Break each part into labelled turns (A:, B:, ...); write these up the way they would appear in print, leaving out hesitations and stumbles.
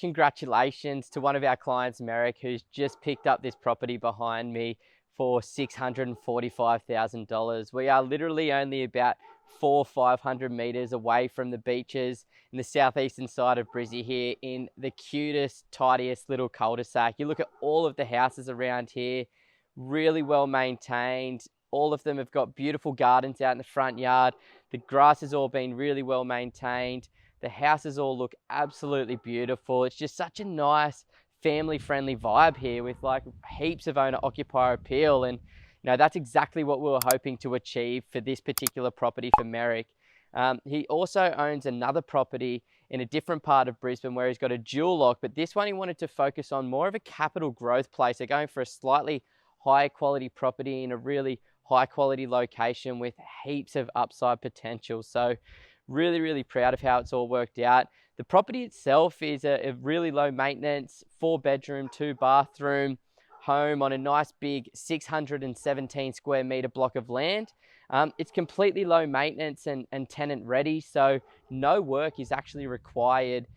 A: congratulations to one of our clients, Merrick, who's just picked up this property behind me for $645,000. We are literally only about 500 meters away from the beaches in the southeastern side of Brizzy here in the cutest, tidiest little cul-de-sac. You look at all of the houses around here, really well maintained. All of them have got beautiful gardens out in the front yard. The grass has all been really well maintained. The houses all look absolutely beautiful. It's just such a nice family-friendly vibe here with like heaps of owner-occupier appeal. And that's exactly what we were hoping to achieve for this particular property for Merrick. He also owns another property in a different part of Brisbane where he's got a dual lock, but this one he wanted to focus on more of a capital growth place. So going for a slightly higher quality property in a really high quality location with heaps of upside potential. So really, really proud of how it's all worked out. The property itself is a really low maintenance, 4-bedroom, 2-bathroom home on a nice big 617 square meter block of land. It's completely low maintenance and tenant ready, so no work is actually required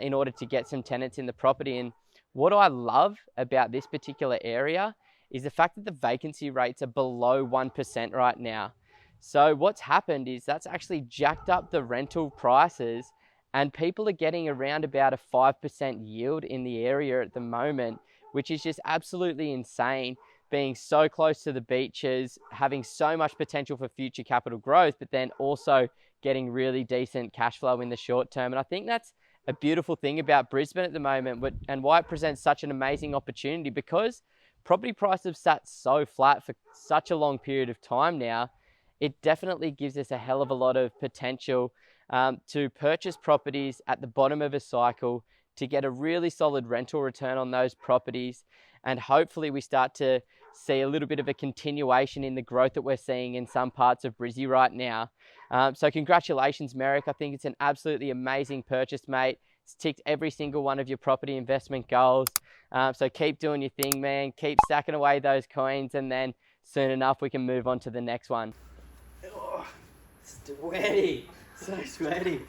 A: in order to get some tenants in the property. And what I love about this particular area is the fact that the vacancy rates are below 1% right now. So what's happened is that's actually jacked up the rental prices, and people are getting around about a 5% yield in the area at the moment, which is just absolutely insane, being so close to the beaches, having so much potential for future capital growth, but then also getting really decent cash flow in the short term. And I think that's a beautiful thing about Brisbane at the moment, and why it presents such an amazing opportunity, because property prices have sat so flat for such a long period of time now. It definitely gives us a hell of a lot of potential to purchase properties at the bottom of a cycle, to get a really solid rental return on those properties. And hopefully we start to see a little bit of a continuation in the growth that we're seeing in some parts of Brizzy right now. So congratulations, Merrick. I think it's an absolutely amazing purchase, mate. It's ticked every single one of your property investment goals. So keep doing your thing, man. Keep stacking away those coins, and then soon enough we can move on to the next one. Oh, sweaty, so sweaty.